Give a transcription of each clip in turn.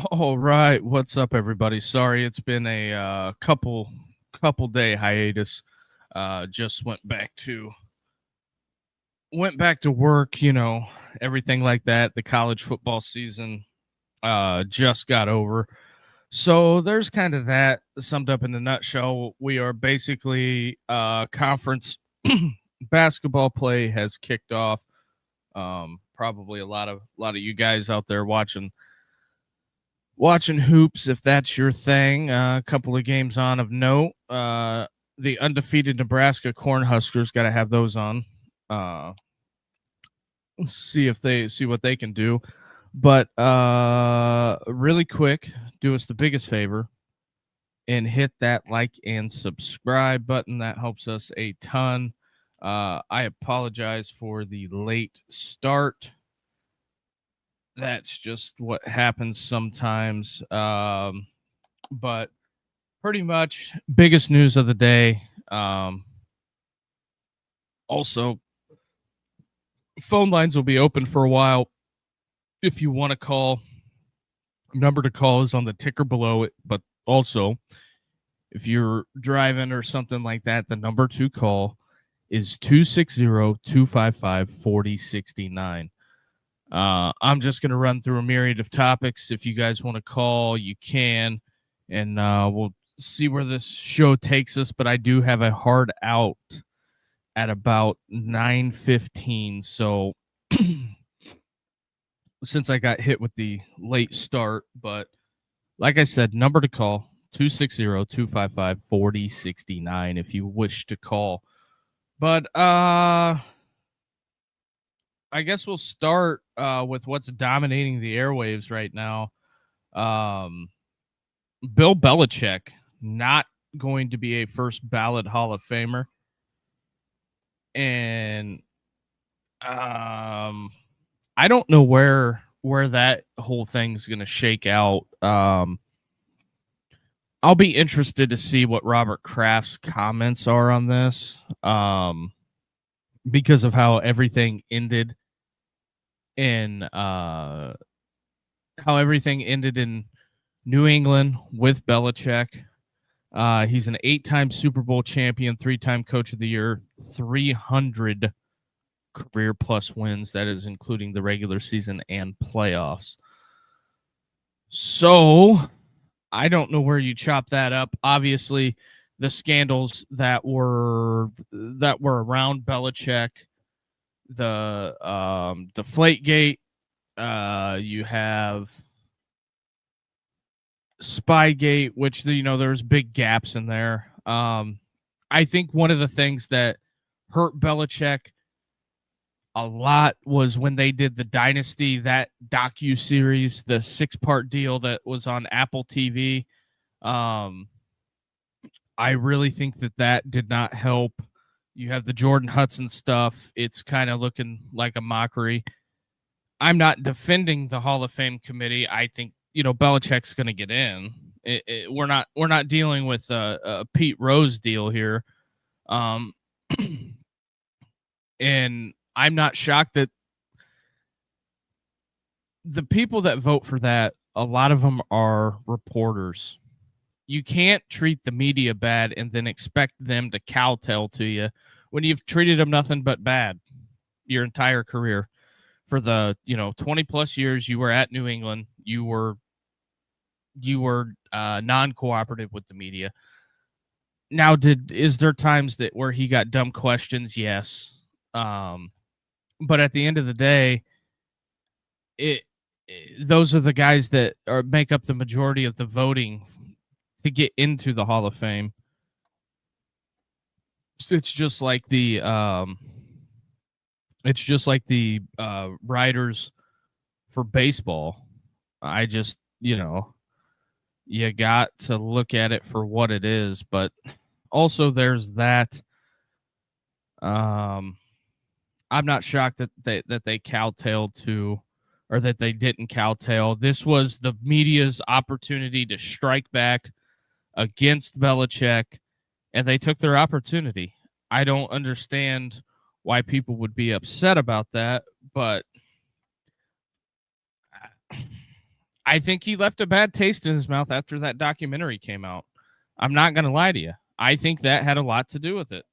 All right, what's up, everybody? Sorry, it's been a couple day hiatus. Just went back to work. Everything like that. The college football season just got over, so there's kind of that summed up in a nutshell. We are basically conference basketball play has kicked off. Probably a lot of you guys out there watching hoops if that's your thing. A couple of games on of note. The undefeated Nebraska Cornhuskers got to have those on. Uh, see what they can do. But really quick, do us the biggest favor and hit that like and subscribe button. That helps us a ton. I apologize for the late start. That's just what happens sometimes. But pretty much biggest news of the day. Also, phone lines will be open for a while. If you want to call, number to call is on the ticker below it. But also, if you're driving or something like that, the number to call is 260-255-4069. I'm just going to run through a myriad of topics. If you guys want to call, you can, and we'll see where this show takes us. But I do have a hard out at about 9:15. So since I got hit with the late start, but like I said, number to call 260-255-4069 if you wish to call. But I guess we'll start with what's dominating the airwaves right now. Bill Belichick not going to be a first ballot Hall of Famer. And I don't know where that whole thing's going to shake out. I'll be interested to see what Robert Kraft's comments are on this. Because of how everything ended in New England with Belichick. He's an 8-time Super Bowl champion, 3-time Coach of the Year, 300 career plus wins. That is including the regular season and playoffs. So I don't know where you chop that up. Obviously, the scandals that were around Belichick, the Deflategate, you have Spygate, which there's big gaps in there. I think one of the things that hurt Belichick a lot was when they did the Dynasty, that docu-series, the 6-part deal that was on Apple TV. I really think that did not help. You have the Jordan Hudson stuff. It's kind of looking like a mockery. I'm not defending the Hall of Fame committee. I think, Belichick's going to get in. We're not dealing with a Pete Rose deal here. And I'm not shocked that the people that vote for that, a lot of them are reporters. You can't treat the media bad and then expect them to kowtow to you when you've treated them nothing but bad your entire career. For the 20 plus years you were at New England, you were non-cooperative with the media. Now, is there times where he got dumb questions? Yes. But at the end of the day, those are the guys that make up the majority of the voting to get into the Hall of Fame. It's just like the writers for baseball. I just, you got to look at it for what it is, but also there's that. I'm not shocked that they cowtailed to, or that they didn't cowtail. This was the media's opportunity to strike back against Belichick, and they took their opportunity. I don't understand why people would be upset about that, but I think he left a bad taste in his mouth after that documentary came out. I'm not going to lie to you. I think that had a lot to do with it.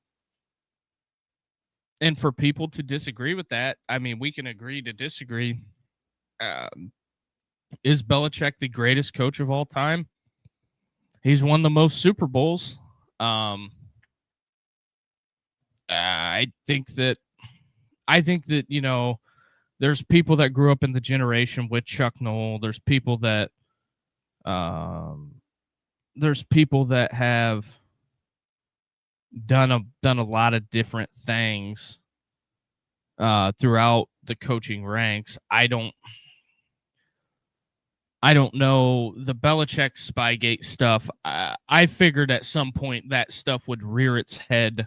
And for people to disagree with that, I mean, we can agree to disagree. Is Belichick the greatest coach of all time? He's won the most Super Bowls. I think that you know, there's people that grew up in the generation with Chuck Noll. There's people that have done a lot of different things throughout the coaching ranks. I don't know the Belichick Spygate stuff. I figured at some point that stuff would rear its head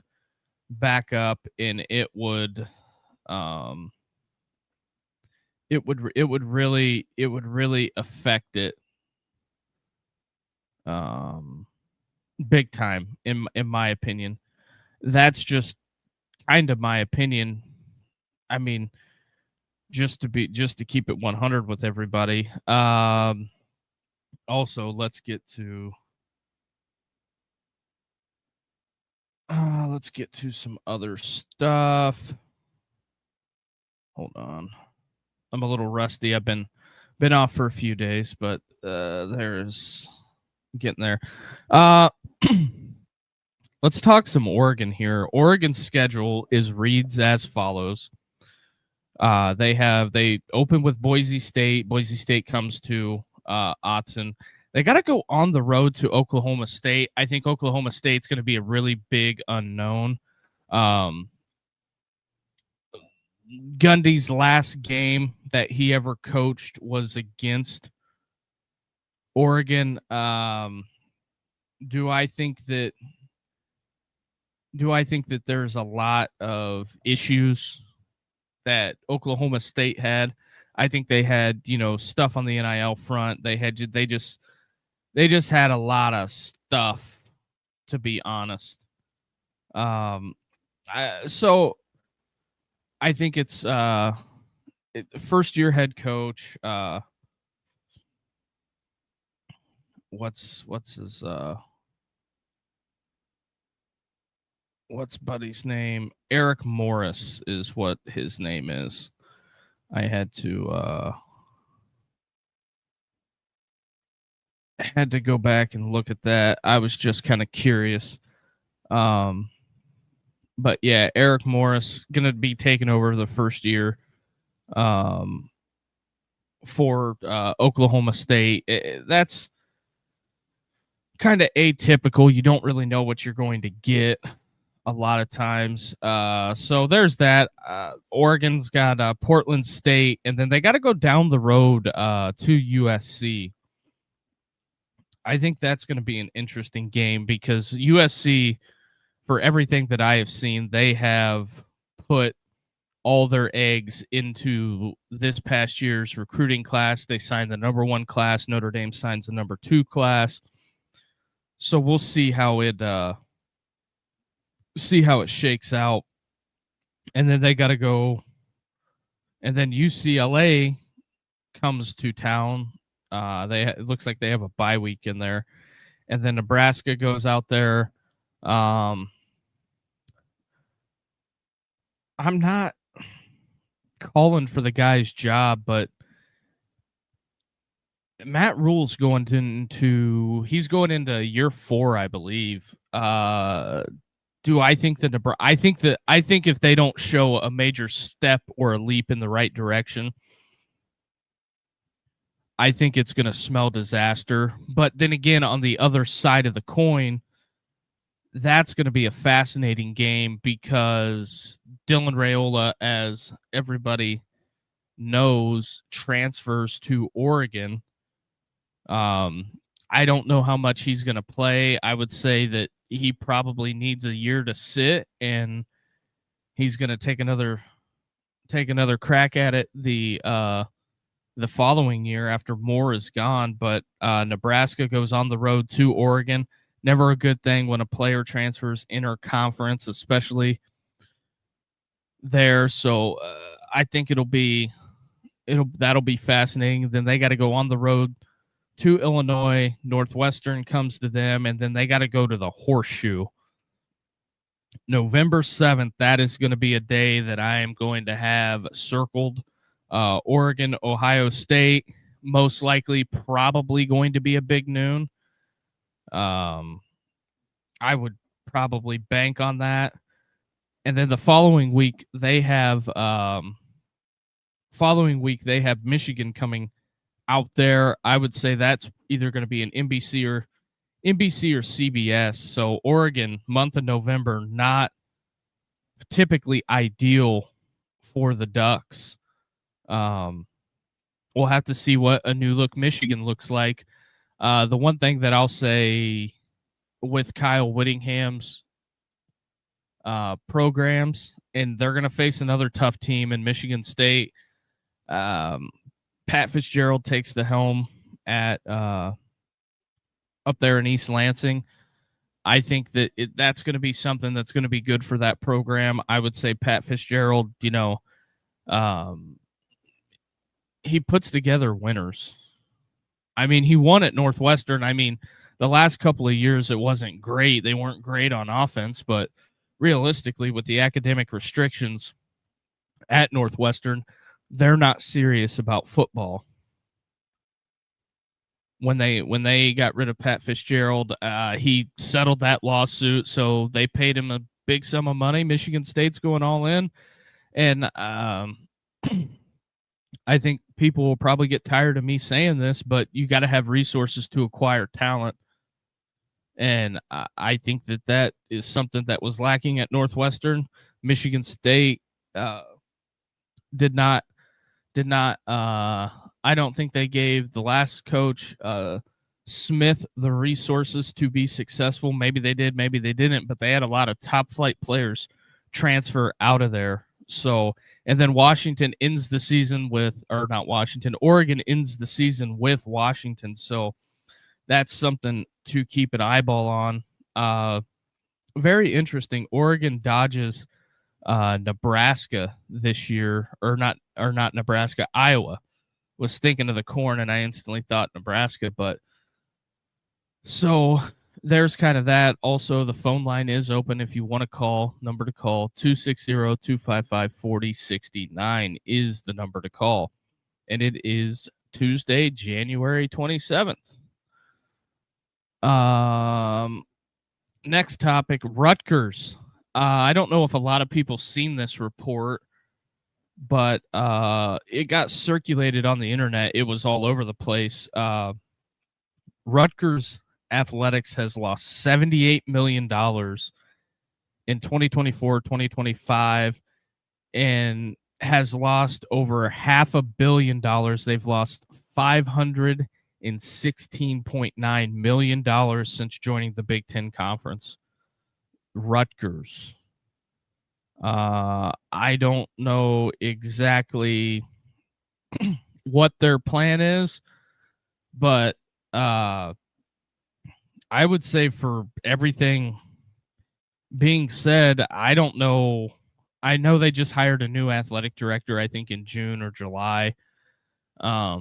back up, and it would really affect it big time in my opinion. That's just kind of my opinion. I mean, just to keep it 100 with everybody. Also, let's get to some other stuff. Hold on. I'm a little rusty. I've been off for a few days, but there's getting there. Let's talk some Oregon here. Oregon's schedule reads as follows. They open with Boise State. Boise State comes to Autzen. They got to go on the road to Oklahoma State. I think Oklahoma State's going to be a really big unknown. Gundy's last game that he ever coached was against Oregon. Do I think that there's a lot of issues that Oklahoma State had? I think they had, stuff on the NIL front. They just had a lot of stuff, to be honest. So I think it's first year head coach. What's his what's Buddy's name? Eric Morris is what his name is. I had to go back and look at that. I was just kind of curious. But yeah, Eric Morris gonna be taking over the first year for Oklahoma State. That's kind of atypical. You don't really know what you're going to get a lot of times. So there's that. Oregon's got Portland State, and then they got to go down the road to USC. I think that's going to be an interesting game because USC, for everything that I have seen, they have put all their eggs into this past year's recruiting class. They signed the number 1 class. Notre Dame signs the number 2 class. So we'll see how it shakes out. And then they got to go. And then UCLA comes to town. It looks like they have a bye week in there. And then Nebraska goes out there. I'm not calling for the guy's job, but Matt Rule's going into year 4, I believe. Do I think I think if they don't show a major step or a leap in the right direction, I think it's going to smell disaster. But then again, on the other side of the coin, that's going to be a fascinating game because Dylan Raiola, as everybody knows, transfers to Oregon. I don't know how much he's going to play. I would say that he probably needs a year to sit, and he's going to take another crack at it the following year after Moore is gone. But Nebraska goes on the road to Oregon. Never a good thing when a player transfers interconference, especially there. So I think it'll be that'll be fascinating. Then they got to go on the road to Illinois. Northwestern comes to them, and then they got to go to the Horseshoe. November 7th, that is going to be a day that I am going to have circled. Oregon, Ohio State, most likely probably going to be a big noon. I would probably bank on that. And then the following week they have Michigan coming out there. I would say that's either going to be an NBC or CBS. So Oregon, month of November, not typically ideal for the Ducks. We'll have to see what a new look Michigan looks like. The one thing that I'll say with Kyle Whittingham's programs, and they're going to face another tough team in Michigan State. Pat Fitzgerald takes the helm at up there in East Lansing. I think that that's going to be something that's going to be good for that program. I would say Pat Fitzgerald, he puts together winners. I mean, he won at Northwestern. I mean, the last couple of years, it wasn't great. They weren't great on offense, but realistically, with the academic restrictions at Northwestern, they're not serious about football. When they got rid of Pat Fitzgerald, he settled that lawsuit, so they paid him a big sum of money. Michigan State's going all in, and I think people will probably get tired of me saying this, but you got to have resources to acquire talent. And I think that is something that was lacking at Northwestern. Michigan State did not. I don't think they gave the last coach Smith the resources to be successful. Maybe they did, maybe they didn't, but they had a lot of top flight players transfer out of there. So, and then Oregon ends the season with Washington. So that's something to keep an eyeball on. Very interesting. Oregon dodges Nebraska this year, or not Nebraska, Iowa. Was thinking of the Corn, and I instantly thought Nebraska, but so there's kind of that. Also, the phone line is open if you want to call. Number to call, 260-255-4069 is the number to call. And it is Tuesday, January 27th. Next topic, Rutgers. I don't know if a lot of people seen this report, but it got circulated on the internet. It was all over the place. Rutgers Athletics has lost $78 million in 2024, 2025, and has lost over $500 million. They've lost $516.9 million since joining the Big Ten Conference. Rutgers. I don't know exactly what their plan is, but I would say, for everything being said, I don't know. I know they just hired a new athletic director, I think in June or July. I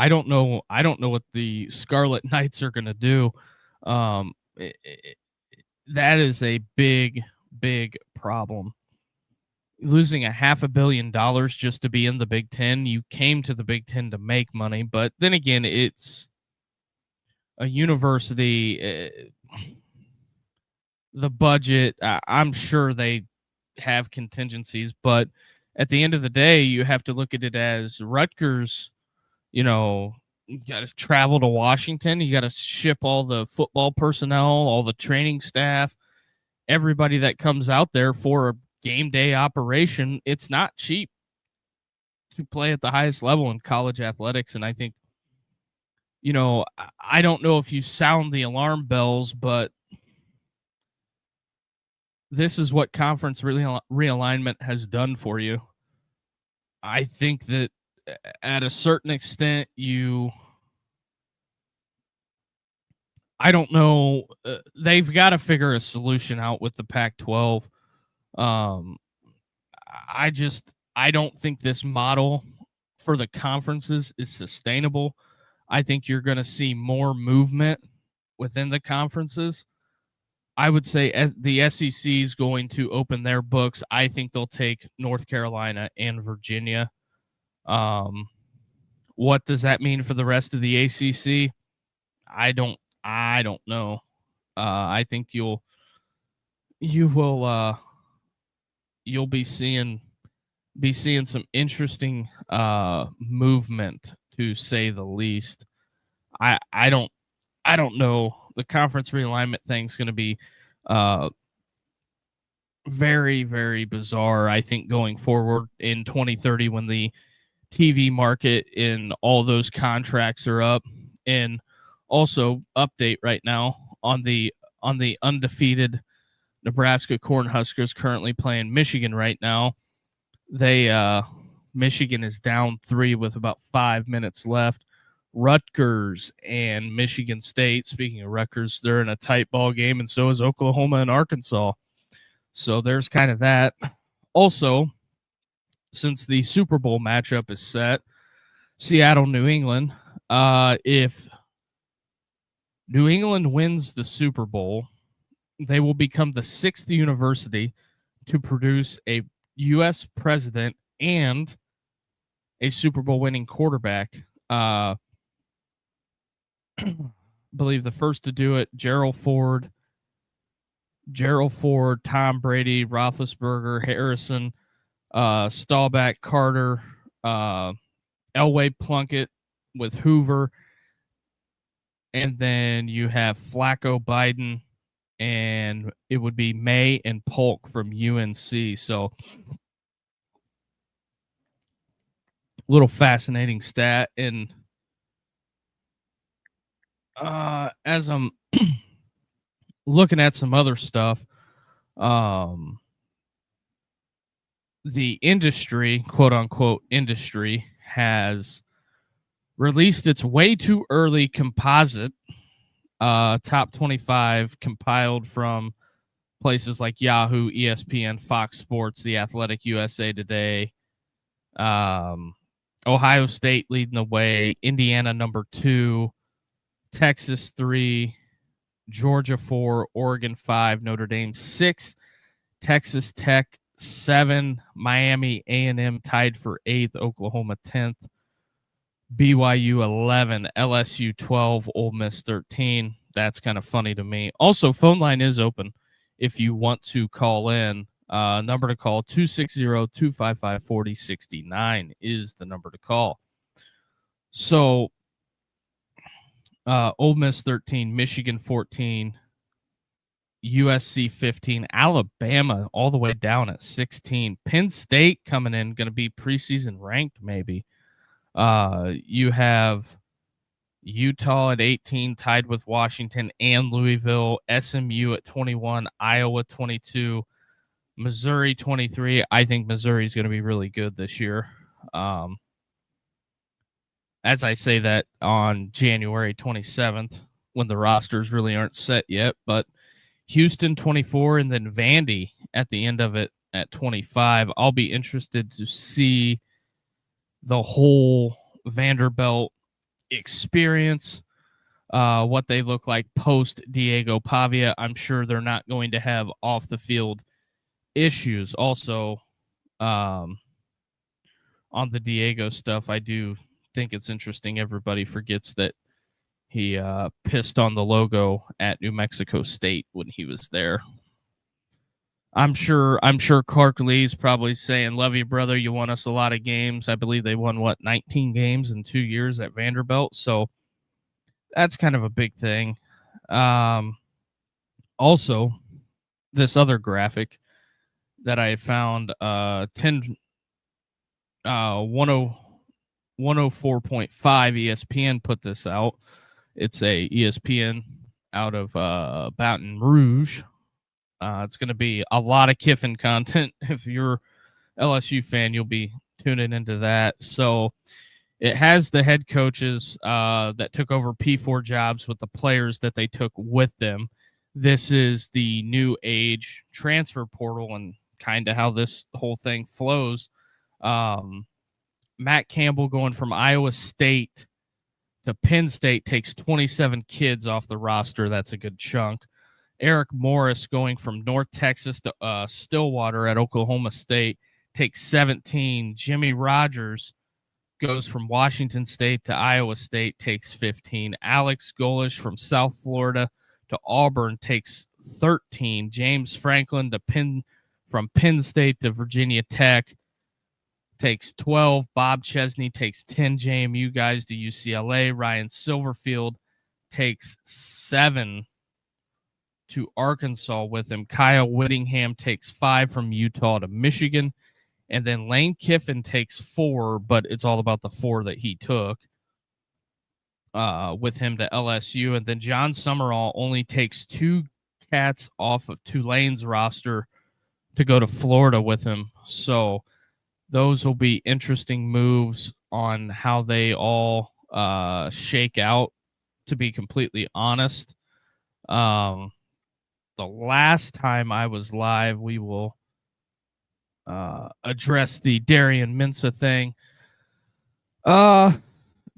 don't know what the Scarlet Knights are going to do. That is a big, big problem. Losing $500 million just to be in the Big Ten. You came to the Big Ten to make money, but then again, it's a university. The budget, I'm sure they have contingencies, but at the end of the day, you have to look at it as Rutgers. You got to travel to Washington. You got to ship all the football personnel, all the training staff, everybody that comes out there for a game day operation. It's not cheap to play at the highest level in college athletics. And I think, I don't know if you sound the alarm bells, but this is what conference realignment has done for you. I think that at a certain extent, I don't know. They've got to figure a solution out with the Pac-12. I don't think this model for the conferences is sustainable. I think you're going to see more movement within the conferences. I would say as the SEC is going to open their books. I think they'll take North Carolina and Virginia. What does that mean for the rest of the ACC? I don't know. I think you'll be seeing some interesting movement, to say the least. I don't know. The conference realignment thing's going to be very, very bizarre, I think, going forward in 2030 when the TV market in all those contracts are up. And also, update right now on the undefeated Nebraska Cornhuskers currently playing Michigan right now. Michigan is down 3 with about 5 minutes left. Rutgers and Michigan State, speaking of Rutgers, they're in a tight ball game, and so is Oklahoma and Arkansas. So there's kind of that. Also, since the Super Bowl matchup is set, Seattle, New England, if New England wins the Super Bowl, they will become the 6th university to produce a U.S. president and a Super Bowl winning quarterback. Believe the first to do it, Gerald Ford, Tom Brady, Roethlisberger, Harrison, Staubach, Carter, Elway, Plunkett with Hoover, and then you have Flacco, Biden, and it would be May and Polk from UNC. So, little fascinating stat. And as I'm looking at some other stuff, the industry, quote unquote industry, has released its way too early composite top 25 compiled from places like Yahoo, ESPN, Fox Sports, The Athletic, USA Today. Ohio State leading the way, Indiana number 2, Texas 3, Georgia 4, Oregon 5, Notre Dame 6, Texas Tech 7, Miami A&M tied for 8th, Oklahoma 10th, BYU 11, LSU 12, Ole Miss 13. That's kind of funny to me. Also, phone line is open if you want to call in. Number to call, 260-255-4069 is the number to call. So, Ole Miss 13, Michigan 14, USC 15, Alabama all the way down at 16. Penn State coming in, going to be preseason ranked maybe. You have Utah at 18, tied with Washington and Louisville. SMU at 21, Iowa 22, Missouri 23. I think Missouri is going to be really good this year. As I say that on January 27th, when the rosters really aren't set yet, but Houston 24, and then Vandy at the end of it at 25. I'll be interested to see the whole Vanderbilt experience, what they look like post Diego Pavia. I'm sure they're not going to have off the field issues. Also, on the Diego stuff, I do think it's interesting. Everybody forgets that he pissed on the logo at New Mexico State when he was there. I'm sure Clark Lee's probably saying, "Love you, brother. You won us a lot of games." I believe they won 19 games in 2 years at Vanderbilt. So that's kind of a big thing. Also, this other graphic that I found, 104.5 ESPN put this out. It's a ESPN out of Baton Rouge. It's going to be a lot of Kiffin content. If you're LSU fan, you'll be tuning into that. So it has the head coaches that took over P4 jobs with the players that they took with them. This is the new age transfer portal and kind of how this whole thing flows. Matt Campbell going from Iowa State to Penn State takes 27 kids off the roster. That's a good chunk. Eric Morris going from North Texas to Stillwater at Oklahoma State takes 17. Jimmy Rogers goes from Washington State to Iowa State, takes 15. Alex Golish from South Florida to Auburn takes 13. James Franklin from Penn State to Virginia Tech takes 12. Bob Chesney takes 10 JMU guys to UCLA. Ryan Silverfield takes 7 to Arkansas with him. Kyle Whittingham takes 5 from Utah to Michigan. And then Lane Kiffin takes 4, but it's all about the 4 that he took with him to LSU. And then John Summerall only takes 2 cats off of Tulane's roster to go to Florida with him. So those will be interesting moves on how they all shake out, to be completely honest. The last time I was live, we will address the Darian Mensah thing.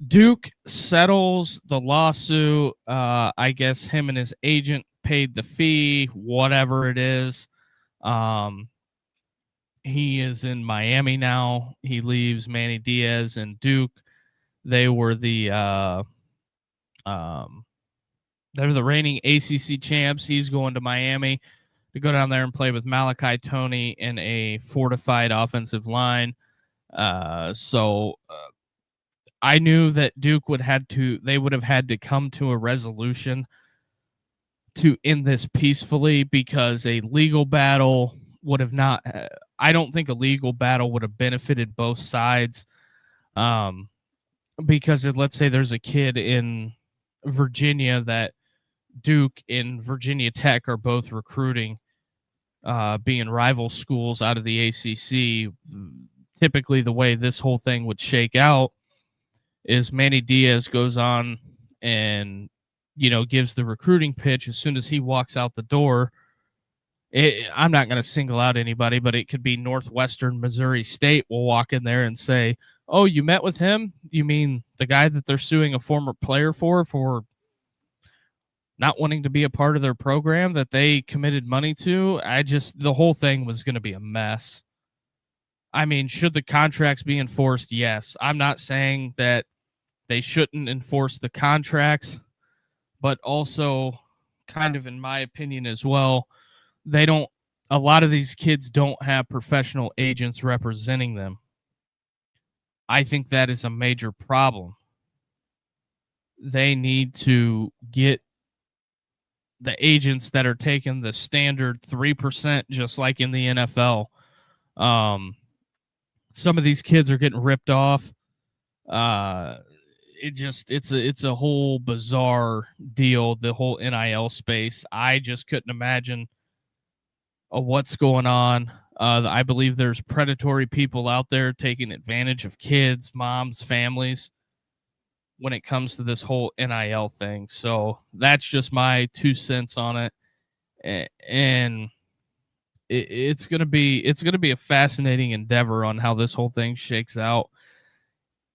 Duke settles the lawsuit. I guess him and his agent paid the fee, whatever it is. He is in Miami now. He leaves Manny Diaz and Duke. They were the reigning ACC champs. He's going to Miami to go down there and play with Malachi Toney in a fortified offensive line. So I knew that Duke would have had to come to a resolution to end this peacefully, because a legal battle would have not. I don't think a legal battle would have benefited both sides. Because let's say there's a kid in Virginia that Duke and Virginia Tech are both recruiting, being rival schools out of the ACC. Typically, the way this whole thing would shake out is Manny Diaz goes on and, gives the recruiting pitch. As soon as he walks out the door, I'm not going to single out anybody, but it could be Northwestern Missouri State will walk in there and say, "Oh, you met with him? You mean the guy that they're suing a former player for not wanting to be a part of their program that they committed money to?" The whole thing was going to be a mess. I mean, should the contracts be enforced? Yes. I'm not saying that they shouldn't enforce the contracts, but also, kind of in my opinion as well, a lot of these kids don't have professional agents representing them. I think that is a major problem. They need to get the agents that are taking the standard 3%, just like in the NFL. Some of these kids are getting ripped off. It's a whole bizarre deal, the whole NIL space. I just couldn't imagine what's going on. I believe there's predatory people out there taking advantage of kids, moms, families when it comes to this whole NIL thing. So that's just my 2 cents on it. And it's going to be a fascinating endeavor on how this whole thing shakes out.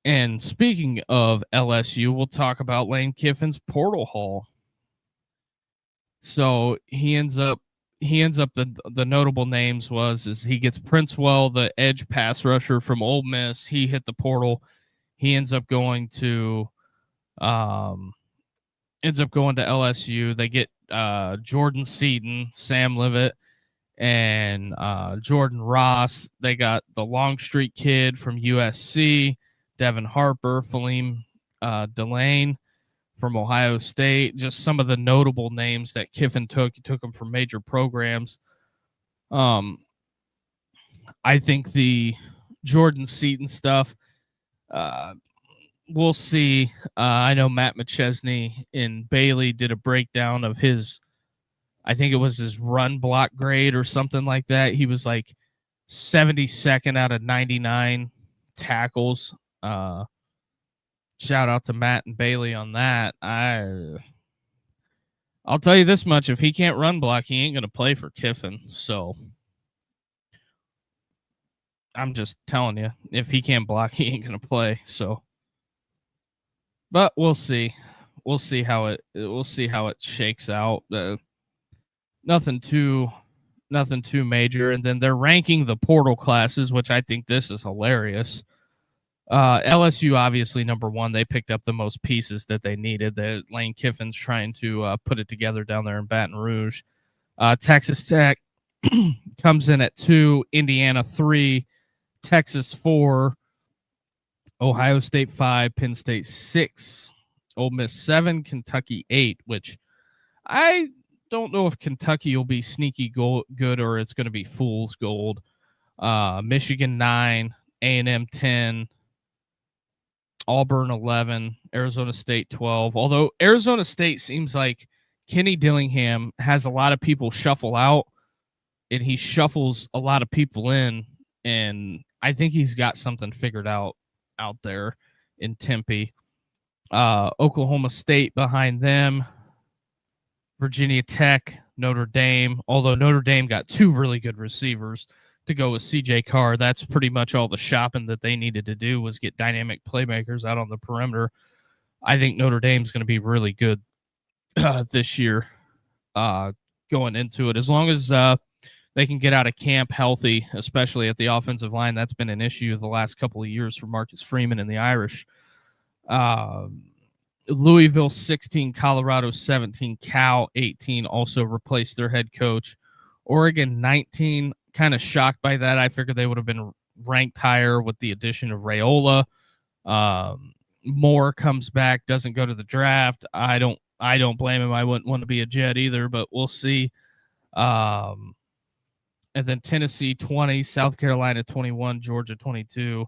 And speaking of LSU, we'll talk about Lane Kiffin's portal haul. So he ends up the notable names is he gets Princewell, the edge pass rusher from Ole Miss. He hit the portal. He ends up going to LSU. They get Jordan Seaton, Sam Levitt, and Jordan Ross. They got the Longstreet kid from USC, Devin Harper, Phaleem Delane from Ohio State. Just some of the notable names that Kiffin took. He took them from major programs. I think the Jordan Seaton stuff, we'll see. I know Matt McChesney in Bailey did a breakdown of his, I think it was his run block grade or something like that. He was like 72nd out of 99 tackles. Shout out to Matt and Bailey on that. I'll tell you this much. If he can't run block, he ain't going to play for Kiffin. So I'm just telling you, if he can't block, he ain't gonna play. So, but we'll see. We'll see how it shakes out. Nothing too major. And then they're ranking the portal classes, which I think this is hilarious. LSU obviously number one. They picked up the most pieces that they needed. Lane Kiffin's trying to put it together down there in Baton Rouge. Texas Tech comes in at 2, Indiana 3, Texas 4, Ohio State 5, Penn State 6, Ole Miss 7, Kentucky 8, which I don't know if Kentucky will be sneaky good or it's going to be fool's gold. Michigan 9, A&M 10, Auburn 11, Arizona State 12. Although Arizona State seems like Kenny Dillingham has a lot of people shuffle out, and he shuffles a lot of people in, and I think he's got something figured out there in Tempe. Oklahoma State behind them, Virginia Tech, Notre Dame, although Notre Dame got 2 really good receivers to go with CJ Carr. That's pretty much all the shopping that they needed to do was get dynamic playmakers out on the perimeter. I think Notre Dame's going to be really good this year going into it. As long as they can get out of camp healthy, especially at the offensive line. That's been an issue the last couple of years for Marcus Freeman and the Irish. Louisville 16, Colorado 17, Cal 18 also replaced their head coach. Oregon 19, kind of shocked by that. I figured they would have been ranked higher with the addition of Raiola. Moore comes back, doesn't go to the draft. I don't blame him. I wouldn't want to be a Jet either, but we'll see. And then Tennessee 20, South Carolina 21, Georgia 22,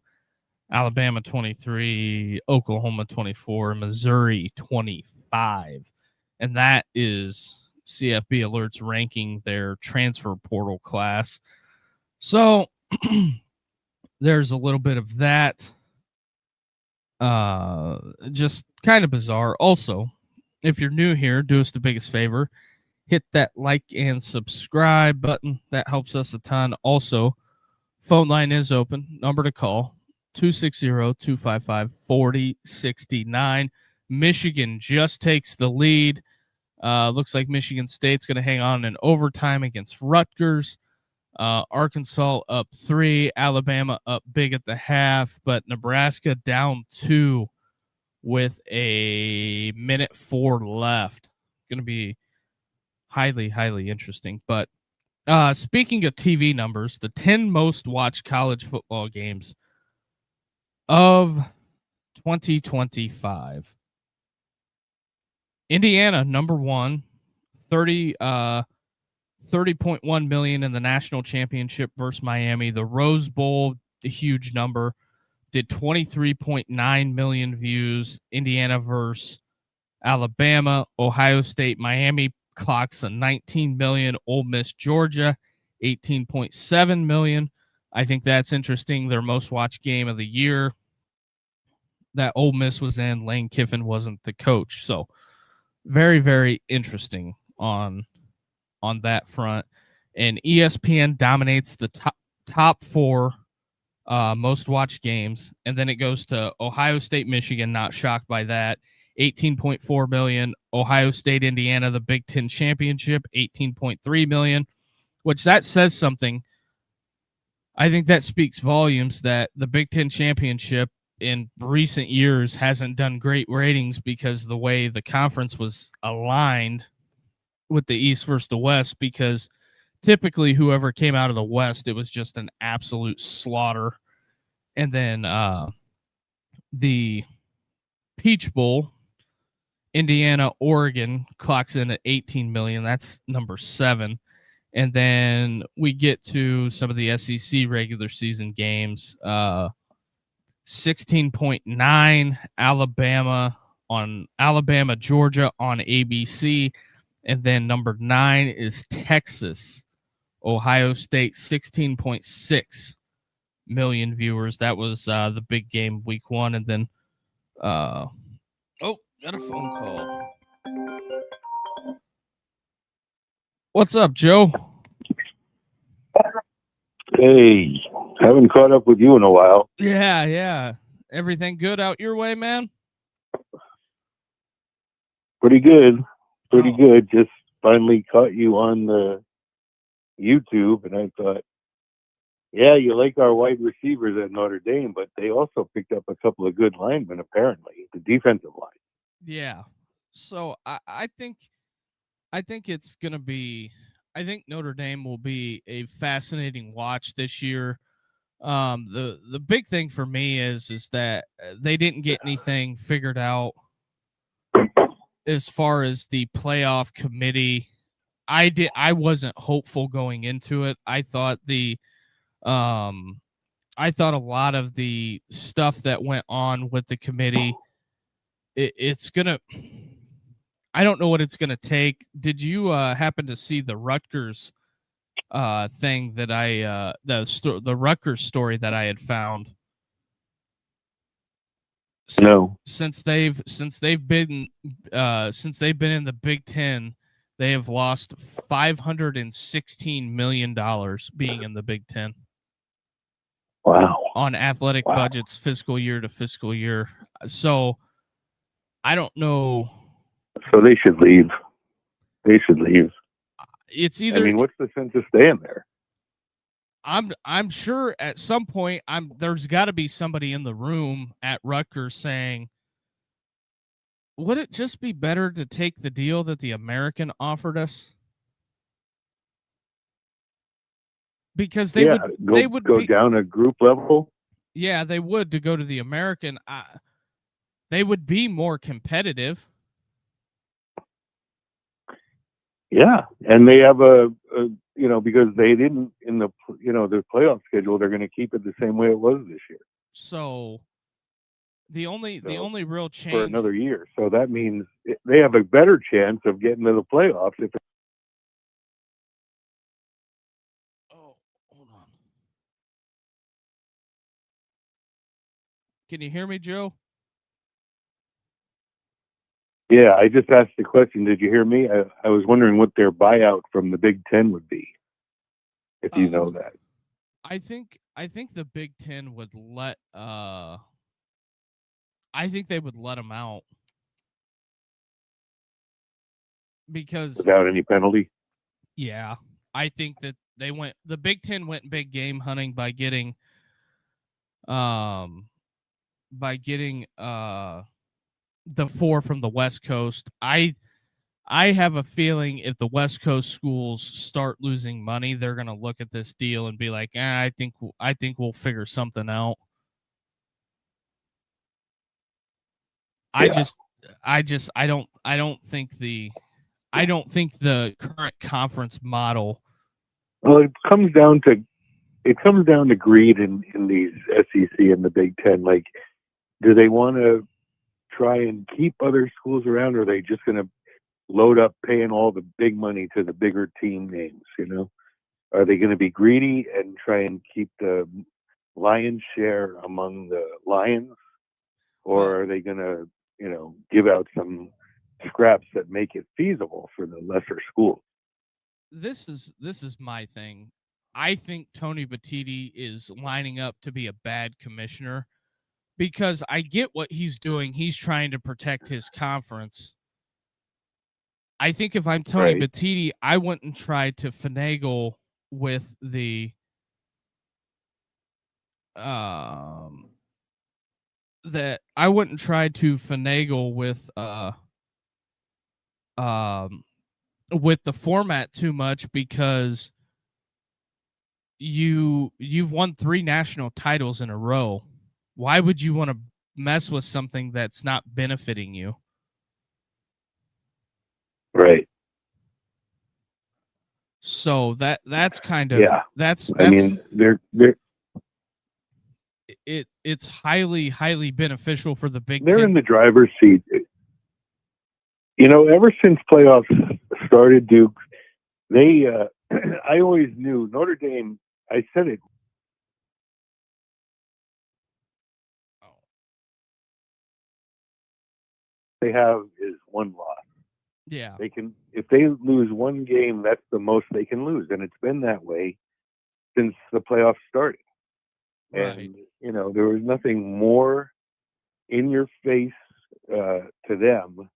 Alabama 23, Oklahoma 24, Missouri 25. And that is CFB Alerts ranking their transfer portal class. So there's a little bit of that. Just kind of bizarre. Also, if you're new here, do us the biggest favor. Hit that like and subscribe button. That helps us a ton. Also, phone line is open. Number to call, 260-255-4069. Michigan just takes the lead. Looks like Michigan State's going to hang on in overtime against Rutgers. Arkansas up 3. Alabama up big at the half. But Nebraska down 2 with a minute 4 left. Going to be highly, highly interesting. But speaking of TV numbers, the 10 most watched college football games of 2025. Indiana, number 1, 30.1 million in the national championship versus Miami. The Rose Bowl, a huge number, did 23.9 million views. Indiana versus Alabama, Ohio State, Miami clocks a 19 million. Ole Miss, Georgia, 18.7 million. I think that's interesting. Their most watched game of the year that Ole Miss was in, Lane Kiffin wasn't the coach. So very, very interesting on that front. And ESPN dominates the top 4 most watched games. And then it goes to Ohio State, Michigan, not shocked by that. 18.4 million. Ohio State, Indiana, the Big Ten Championship, 18.3 million, which that says something. I think that speaks volumes that the Big Ten Championship in recent years hasn't done great ratings because the way the conference was aligned with the East versus the West, because typically whoever came out of the West, it was just an absolute slaughter. And then the Peach Bowl, Indiana, Oregon clocks in at 18 million. That's number 7. And then we get to some of the SEC regular season games. 16.9 Alabama, Georgia on ABC. And then number 9 is Texas, Ohio State, 16.6 million viewers. That was the big game week 1. And then, got a phone call. What's up, Joe? Hey, Haven't caught up with you in a while. Yeah. Everything good out your way, man? Pretty good. Pretty Oh. good. Just finally caught you on the YouTube, and I thought, yeah, you like our wide receivers at Notre Dame, but they also picked up a couple of good linemen, apparently, the defensive line. Yeah. So I think it's gonna be. I think Notre Dame will be a fascinating watch this year. The big thing for me is that they didn't get anything figured out as far as the playoff committee. I wasn't hopeful going into it. I thought a lot of the stuff that went on with the committee, it's gonna. I don't know what it's gonna take. Did you happen to see the Rutgers thing that the Rutgers story that I had found? No. Since they've been in the Big Ten, they have lost $516 million being in the Big Ten. Wow. On athletic budgets, fiscal year to fiscal year. So I don't know. So they should leave. They should leave. It's either. I mean, what's the sense of staying there? I'm sure at some point there's got to be somebody in the room at Rutgers saying, would it just be better to take the deal that the American offered us? Because they would go down a group level. Yeah, they would, to go to the American. They would be more competitive. Yeah, and they have because they didn't in the the playoff schedule, they're going to keep it the same way it was this year. So the only real change for another year. So that means they have a better chance of getting to the playoffs if. Oh, hold on. Can you hear me, Joe? Yeah, I just asked the question. Did you hear me? I was wondering what their buyout from the Big Ten would be, if you know that. I think the Big Ten would let. I think they would let them out because without any penalty. Yeah, I think that the Big Ten went big game hunting by getting the 4 from the West Coast. I have a feeling if the West Coast schools start losing money, they're going to look at this deal and be like, I think we'll figure something out. I don't think the current conference model. Well, it comes down to greed in these SEC and the Big Ten. Like, do they want to try and keep other schools around, or are they just going to load up paying all the big money to the bigger team names? Are they going to be greedy and try and keep the lion's share among the Lions, or are they going to give out some scraps that make it feasible for the lesser schools? This is my thing. I think Tony Batiti is lining up to be a bad commissioner because I get what he's doing. He's trying to protect his conference. I think if I'm Tony Batiti, I wouldn't try to finagle with the that I wouldn't try to finagle with the format too much because you've won 3 national titles in a row. Why would you want to mess with something that's not benefiting you? Right. So that's kind of that's I mean, they're it's highly beneficial for the Big Ten. They're in the driver's seat. Ever since playoffs started, Duke, they I always knew Notre Dame. I said it. They have is one loss. Yeah. They can, if they lose one game, that's the most they can lose, and it's been that way since the playoffs started. Right. And, there was nothing more in your face to them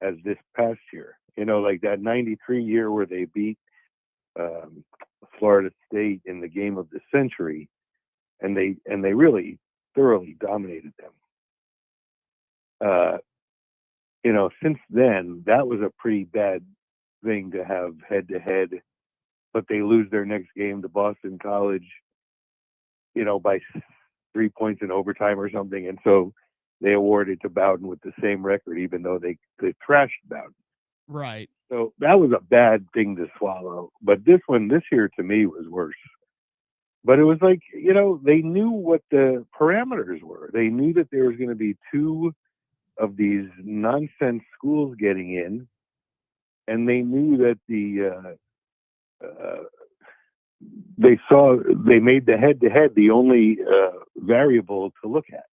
as this past year. Like that 93 year where they beat Florida State in the game of the century, and they really thoroughly dominated them. Since then, that was a pretty bad thing to have head to head, but they lose their next game to Boston College, by 3 points in overtime or something. And so they awarded to Bowden with the same record, even though they thrashed Bowden. Right. So that was a bad thing to swallow. But this year to me was worse. But it was like, they knew what the parameters were. They knew that there was going to be two of these nonsense schools getting in, and they knew that they made the head-to-head the only variable to look at.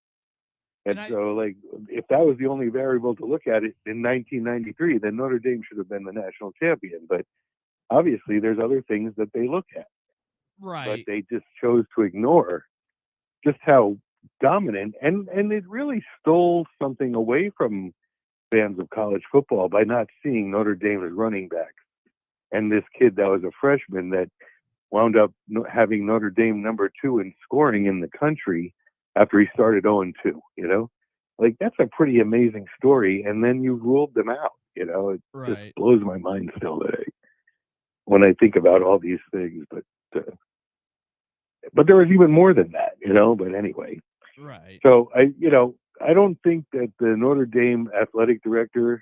And so, like, if that was the only variable to look at it in 1993, then Notre Dame should have been the national champion. But obviously, there's other things that they look at. Right. But they just chose to ignore just how dominant, and it really stole something away from fans of college football by not seeing Notre Dame as running backs. And this kid that was a freshman that wound up having Notre Dame number 2 in scoring in the country after he started 0-2, like that's a pretty amazing story. And then you ruled them out, it Right. just blows my mind still today when I think about all these things. But there was even more than that, but anyway. Right. So I don't think that the Notre Dame athletic director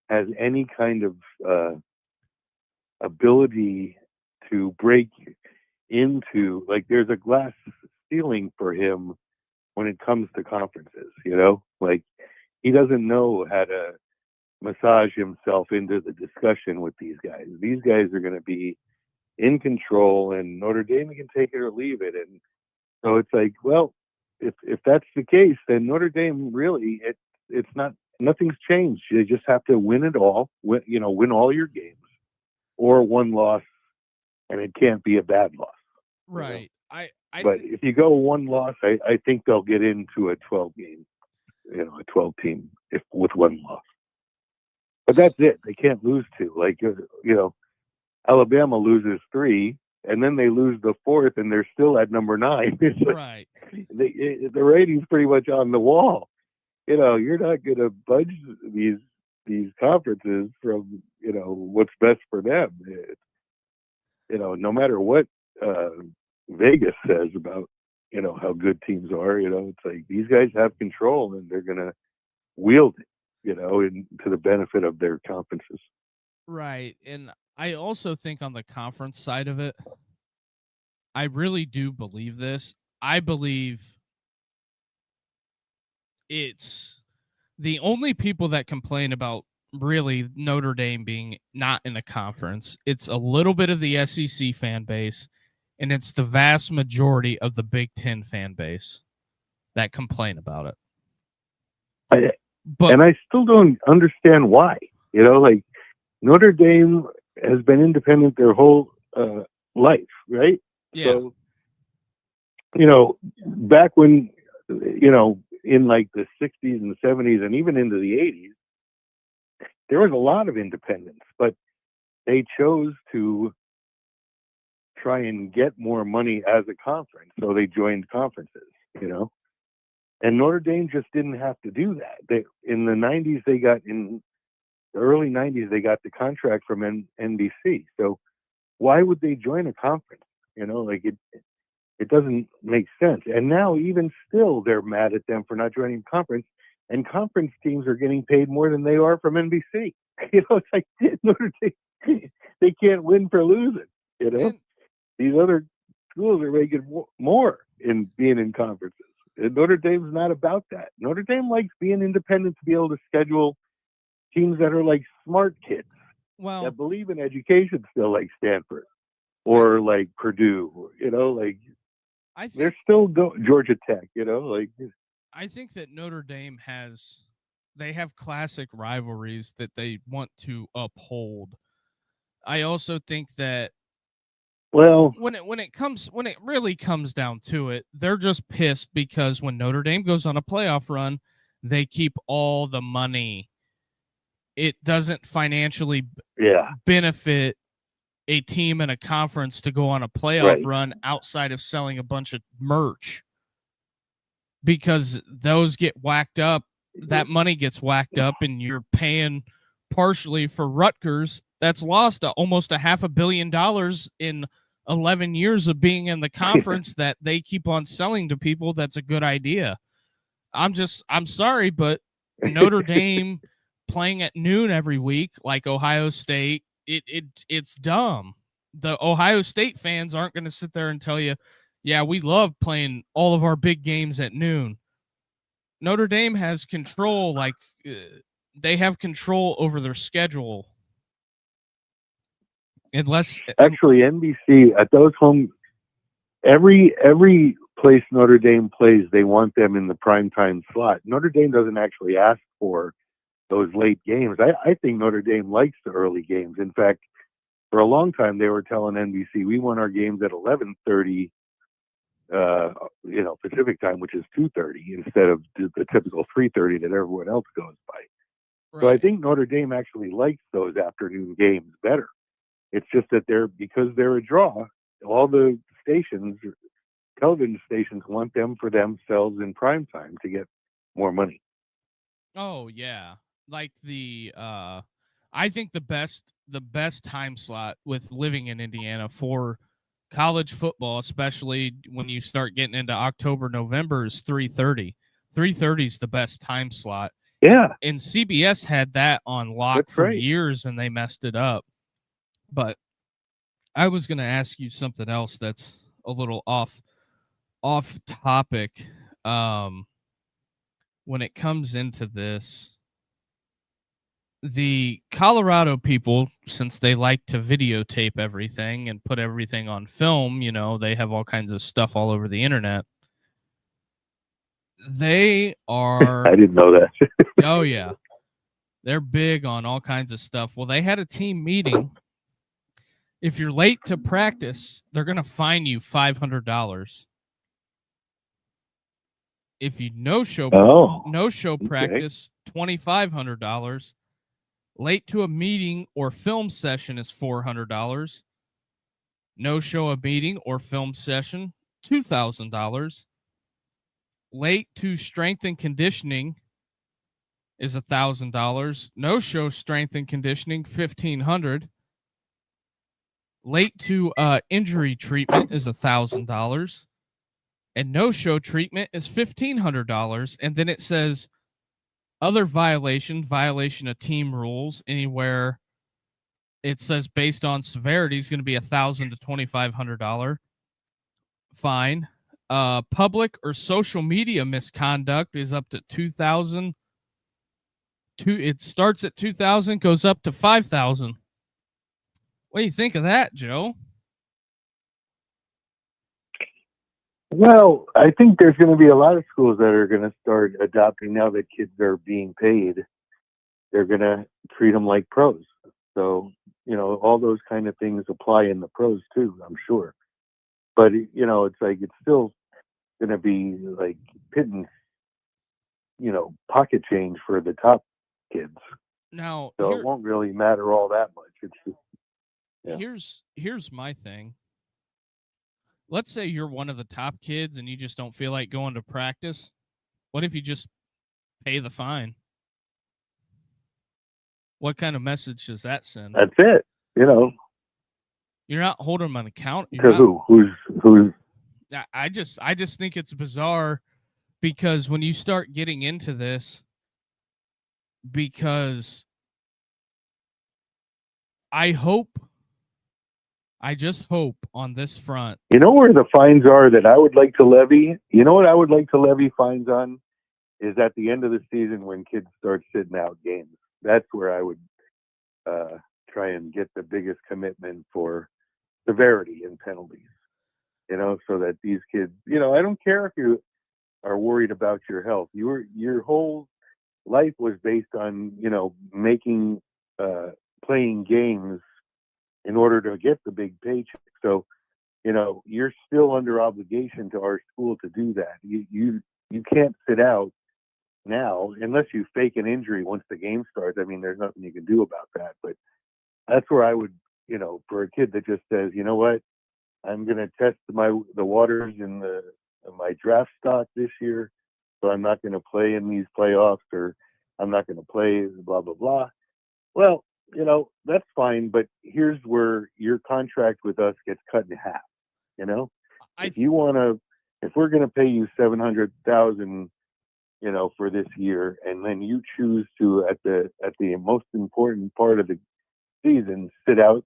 has any kind of ability to break into, like, there's a glass ceiling for him when it comes to conferences, like he doesn't know how to massage himself into the discussion with these guys. These guys are going to be in control, and Notre Dame can take it or leave it. And so it's like, well, if that's the case, then Notre Dame really, it's not, nothing's changed. You just have to win it all, win all your games, or one loss, and it can't be a bad loss. Right. But if you go one loss, I think they'll get into a 12 game, a 12 team with one loss. But that's it. They can't lose two. Like, Alabama loses 3, and then they lose the 4th, and they're still at number 9. Right. The rating's pretty much on the wall. You're not going to budge these conferences from, what's best for them. No matter what Vegas says about, how good teams are, it's like these guys have control, and they're going to wield it, to the benefit of their conferences. Right. And I also think on the conference side of it, I really do believe this. I believe it's the only people that complain about really Notre Dame being not in a conference. It's a little bit of the SEC fan base, and it's the vast majority of the Big Ten fan base that complain about it. And I still don't understand why. Like, Notre Dame has been independent their whole life, right? Yeah. So, back when, in like the 60s and 70s and even into the 80s, there was a lot of independence, but they chose to try and get more money as a conference. So they joined conferences, and Notre Dame just didn't have to do that. In the 90s, in the early 90s, they got the contract from NBC. So why would they join a conference? Like it doesn't make sense. And now even still, they're mad at them for not joining conference, and conference teams are getting paid more than they are from NBC. It's like Notre Dame, they can't win for losing. And these other schools are making more in being in conferences. And Notre Dame's not about that. Notre Dame likes being independent to be able to schedule teams that are like smart kids that believe in education still, like Stanford or like Purdue, like I think they're still Georgia Tech, like. I think that Notre Dame they have classic rivalries that they want to uphold. I also think that Well, when it really comes down to it, they're just pissed because when Notre Dame goes on a playoff run, they keep all the money. It doesn't financially yeah, benefit a team in a conference to go on a playoff right. run outside of selling a bunch of merch, because those get whacked up. That money gets whacked up, and you're paying partially for Rutgers. That's lost almost $500 million in 11 years of being in the conference that they keep on selling to people. That's a good idea. I'm sorry, but Notre Dame playing at noon every week like Ohio State, it's dumb. The Ohio State fans aren't going to sit there and tell you, yeah, we love playing all of our big games at noon. Notre Dame has control, they have control over their schedule. Unless Actually, NBC at those home, every place Notre Dame plays, they want them in the primetime slot. Notre Dame doesn't actually ask for those late games. I think Notre Dame likes the early games. In fact, for a long time they were telling NBC we want our games at 11:30, Pacific time, which is 2:30 instead of the typical 3:30 that everyone else goes by. right. So I think Notre Dame actually likes those afternoon games better. It's just that because they're a draw, all the television stations want them for themselves in prime time to get more money. Oh yeah. Like I think the best time slot with living in Indiana for college football, especially when you start getting into October, November, is 3:30. 3:30 is the best time slot. Yeah, And CBS had that on lock that's for right. years and they messed it up. But I was going to ask you something else that's a little off topic. When it comes into this, the Colorado people, since they like to videotape everything and put everything on film, they have all kinds of stuff all over the internet. They are, I didn't know that. oh yeah, they're big on all kinds of stuff. Well, they had a team meeting. If you're late to practice, they're going to fine you $500. If you no show Okay. practice, $2,500. Late to a meeting or film session is $400. No show a meeting or film session, $2,000. Late to strength and conditioning is $1,000. No show strength and conditioning, $1,500. Late to injury treatment is $1,000. And no show treatment is $1,500. And then it says other violation of team rules, anywhere it says based on severity is going to be $1,000 to $2,500 fine. Public or social media misconduct is up to $2,000. It starts at $2,000, goes up to $5,000. What do you think of that, Joe? Well, I think there's going to be a lot of schools that are going to start adopting now that kids are being paid. They're going to treat them like pros. So, all those kind of things apply in the pros too, I'm sure. But, it's like it's still going to be like pittance, pocket change for the top kids. Now, So it won't really matter all that much. It's just, here's my thing. Let's say you're one of the top kids and you just don't feel like going to practice. What if you just pay the fine? What kind of message does that send? That's it. You're not holding them on account. To who? Who's? I just think it's bizarre because when you start getting into this, because I just hope on this front. You know where the fines are that I would like to levy? You know what I would like to levy fines on? Is at the end of the season when kids start sitting out games. That's where I would try and get the biggest commitment for severity and penalties. So that these kids, I don't care if you are worried about your health. Your whole life was based on, playing games in order to get the big paycheck. So you're still under obligation to our school to do that. You can't sit out now unless you fake an injury once the game starts. I mean, there's nothing you can do about that. But that's where I would, for a kid that just says, you know what, I'm going to test the waters in my draft stock this year, so I'm not going to play in these playoffs, or I'm not going to play blah blah blah. Well, that's fine, but here's where your contract with us gets cut in half. If we're going to pay you $700,000, for this year, and then you choose to at the most important part of the season sit out,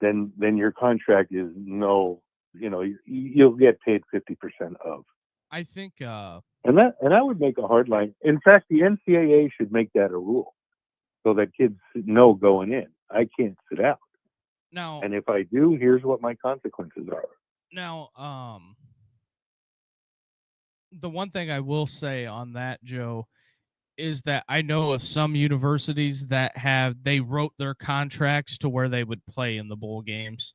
then your contract is no. You'll get paid 50% of. I think, and I would make a hard line. In fact, the NCAA should make that a rule, so that kids know going in, I can't sit out. Now, and if I do, here's what my consequences are. Now, the one thing I will say on that, Joe, is that I know of some universities that they wrote their contracts to where they would play in the bowl games.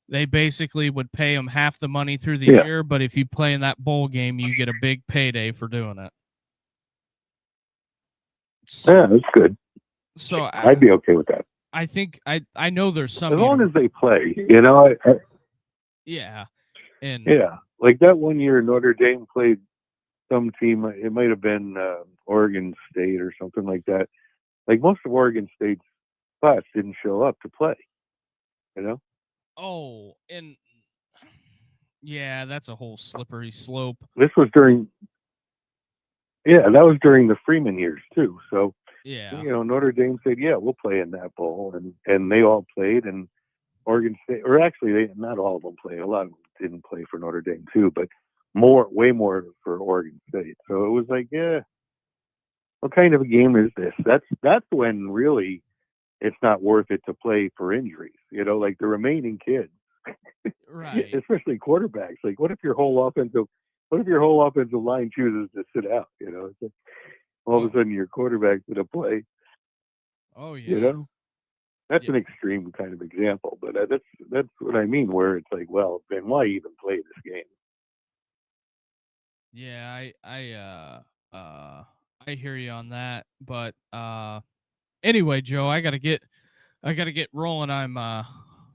They basically would pay them half the money through the year, but if you play in that bowl game, you get a big payday for doing it. So, yeah, that's good. So I'd be okay with that. I think I know there's some, as long as they play, yeah, and like that one year Notre Dame played some team. It might have been Oregon State or something like that. Like most of Oregon State's class didn't show up to play. Oh, and yeah, that's a whole slippery slope. This was during the Freeman years too. So Notre Dame said, "Yeah, we'll play in that bowl," and they all played. And Oregon State, or actually, not all of them played. A lot of them didn't play for Notre Dame too, but way more for Oregon State. So it was like, what kind of a game is this? That's when really it's not worth it to play for injuries. Like the remaining kids, right? Especially quarterbacks. Like, what if your whole offensive line chooses to sit out? It's like, all of a sudden your quarterback's going to play. Oh yeah. That's an extreme kind of example, but that's what I mean. Where it's like, well, then why even play this game? Yeah, I hear you on that, but anyway, Joe, I gotta get rolling. I'm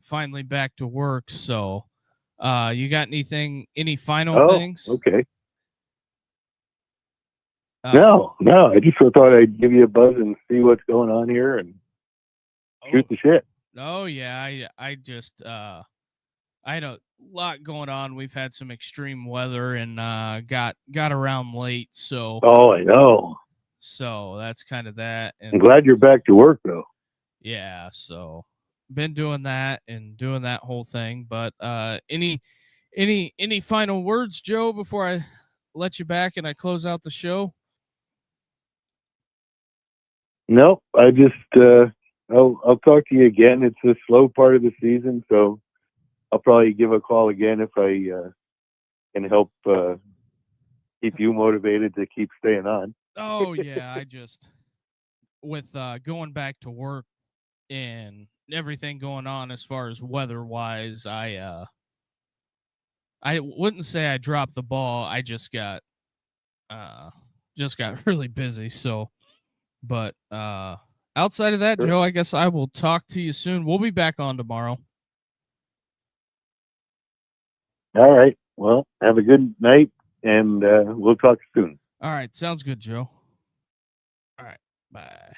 finally back to work, so you got any final things? Okay. No, I just thought I'd give you a buzz and see what's going on here and shoot the shit. Oh yeah, I just I had a lot going on. We've had some extreme weather and got around late, so I know. So that's kind of that. And I'm glad you're back to work though. Yeah, so been doing that and doing that whole thing. But any final words, Joe, before I let you back and I close out the show? No, I just I'll talk to you again. It's a slow part of the season, so I'll probably give a call again if I can help keep you motivated to keep staying on. Oh yeah, I just with going back to work and everything going on as far as weather wise, I wouldn't say I dropped the ball. I just got really busy. So, but outside of that, Joe, I guess I will talk to you soon. We'll be back on tomorrow. All right. Well, have a good night, and we'll talk soon. All right. Sounds good, Joe. All right. Bye.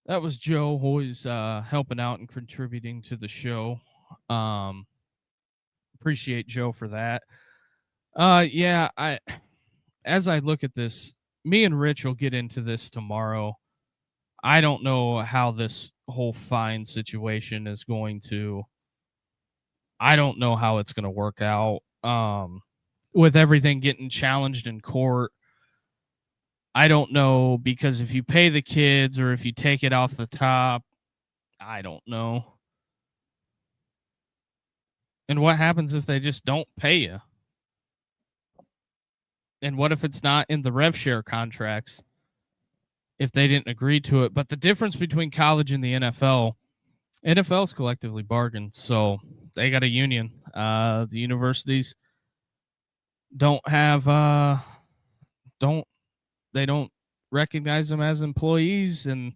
That was Joe, always helping out and contributing to the show. Appreciate Joe for that. Yeah, as I look at this, me and Rich will get into this tomorrow. I don't know how this whole fine situation is going to. I don't know how it's going to work out. With everything getting challenged in court, I don't know, because if you pay the kids or if you take it off the top, I don't know. And what happens if they just don't pay you? And what if it's not in the rev share contracts? If they didn't agree to it. But the difference between college and the NFL is collectively bargained. So they got a union. The universities don't have don't recognize them as employees, and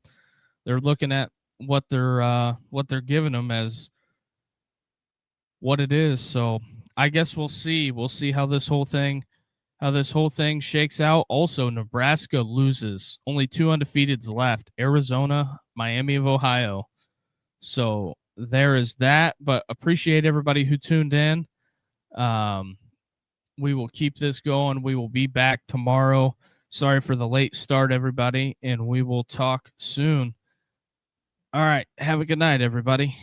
they're looking at what they're giving them as what it is. So I guess we'll see. We'll see how this whole thing shakes out. Also, Nebraska loses. Only 2 undefeateds left. Arizona, Miami of Ohio. So there is that. But appreciate everybody who tuned in. We will keep this going. We will be back tomorrow. Sorry for the late start, everybody, and we will talk soon. All right. Have a good night, everybody.